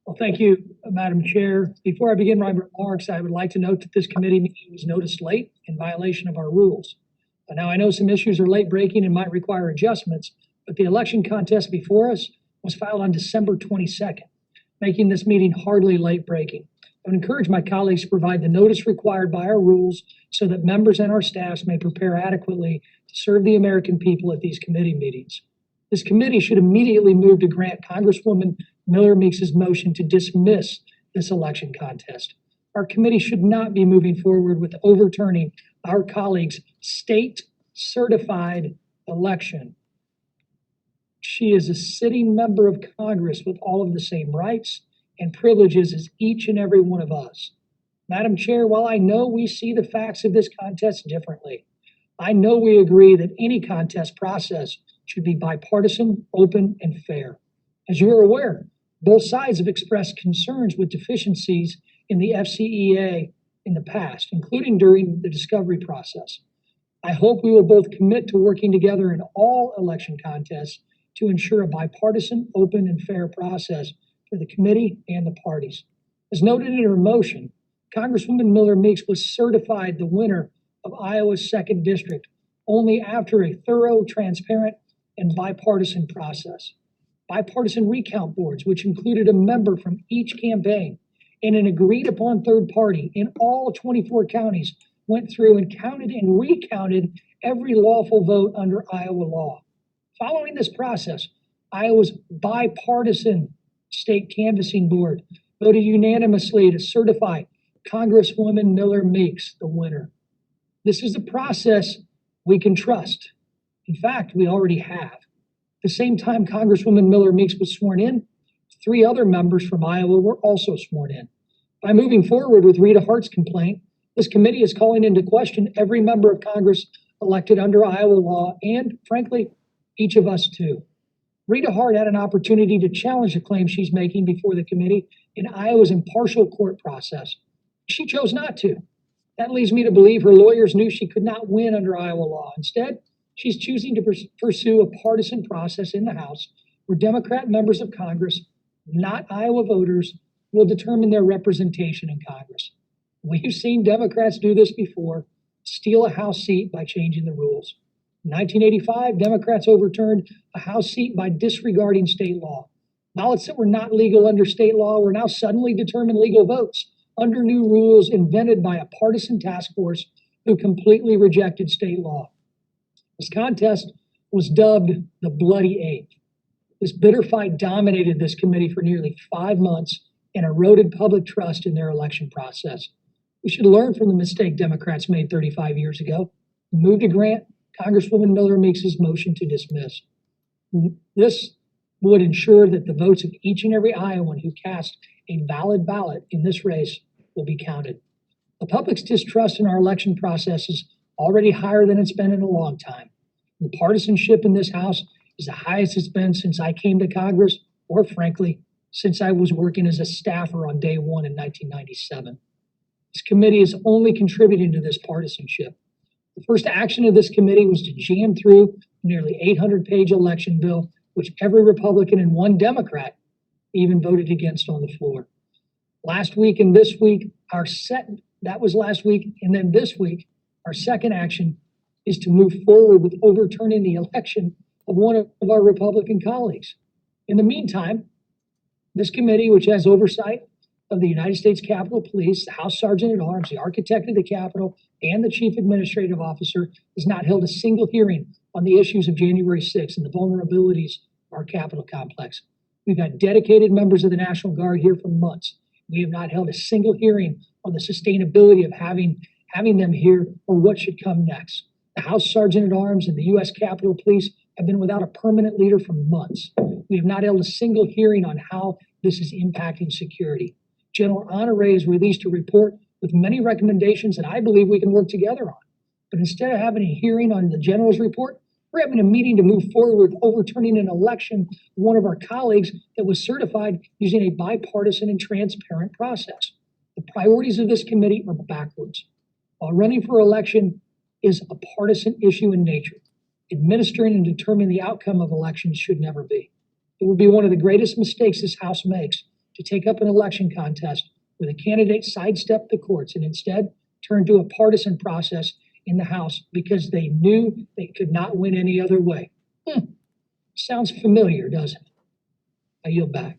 Well, thank you, Madam Chair. Before I begin my remarks, I would like to note that this committee meeting was noticed late in violation of our rules. Now, I know some issues are late breaking and might require adjustments, but the election contest before us was filed on December 22nd, making this meeting hardly late breaking. I would encourage my colleagues to provide the notice required by our rules so that members and our staffs may prepare adequately to serve the American people at these committee meetings. This committee should immediately move to grant Congresswoman Miller-Meeks' motion to dismiss this election contest. Our committee should not be moving forward with overturning our colleague's state-certified election. She is a sitting member of Congress with all of the same rights and privileges as each and every one of us. Madam Chair, while I know we see the facts of this contest differently, I know we agree that any contest process should be bipartisan, open, and fair. As you are aware, both sides have expressed concerns with deficiencies in the FCEA in the past, including during the discovery process. I hope we will both commit to working together in all election contests to ensure a bipartisan, open, and fair process for the committee and the parties. As noted in her motion, Congresswoman Miller-Meeks was certified the winner of Iowa's 2nd District only after a thorough, transparent, and bipartisan process. Bipartisan recount boards, which included a member from each campaign and an agreed upon third party in all 24 counties, went through and counted and recounted every lawful vote under Iowa law. Following this process, Iowa's bipartisan state canvassing board voted unanimously to certify Congresswoman Miller-Meeks the winner. This is a process we can trust. In fact, we already have. At the same time Congresswoman Miller-Meeks was sworn in, 3 other members from Iowa were also sworn in. By moving forward with Rita Hart's complaint, this committee is calling into question every member of Congress elected under Iowa law and, frankly, each of us too. Rita Hart had an opportunity to challenge the claim she's making before the committee in Iowa's impartial court process. She chose not to. That leads me to believe her lawyers knew she could not win under Iowa law. Instead, she's choosing to pursue a partisan process in the House where Democrat members of Congress, not Iowa voters, will determine their representation in Congress. We've seen Democrats do this before, steal a House seat by changing the rules. In 1985, Democrats overturned a House seat by disregarding state law. Ballots that were not legal under state law were now suddenly determined legal votes under new rules invented by a partisan task force who completely rejected state law. This contest was dubbed the Bloody Eighth. This bitter fight dominated this committee for nearly 5 months and eroded public trust in their election process. We should learn from the mistake Democrats made 35 years ago and move to grant Congresswoman Miller-Meeks' motion to dismiss. This would ensure that the votes of each and every Iowan who cast a valid ballot in this race will be counted. The public's distrust in our election process is already higher than it's been in a long time. The partisanship in this House is the highest it's been since I came to Congress, or frankly, since I was working as a staffer on day one in 1997. This committee is only contributing to this partisanship. The first action of this committee was to jam through a nearly 800-page election bill, which every Republican and 1 Democrat even voted against on the floor. Last week and this week, that was last week, and then this week, our second action is to move forward with overturning the election of one of our Republican colleagues. In the meantime, this committee, which has oversight of the United States Capitol Police, the House Sergeant at Arms, the architect of the Capitol, and the Chief Administrative Officer, has not held a single hearing on the issues of January 6th and the vulnerabilities of our Capitol complex. We've had dedicated members of the National Guard here for months. We have not held a single hearing on the sustainability of having them here or what should come next. The House Sergeant at Arms and the U.S. Capitol Police have been without a permanent leader for months. We have not held a single hearing on how this is impacting security. General Honore has released a report with many recommendations that I believe we can work together on. But instead of having a hearing on the general's report, we're having a meeting to move forward with overturning an election of one of our colleagues that was certified using a bipartisan and transparent process. The priorities of this committee are backwards. While running for election is a partisan issue in nature, administering and determining the outcome of elections should never be. It would be one of the greatest mistakes this House makes to take up an election contest where the candidate sidestepped the courts and instead turned to a partisan process in the House because they knew they could not win any other way. Sounds familiar, doesn't it? I yield back.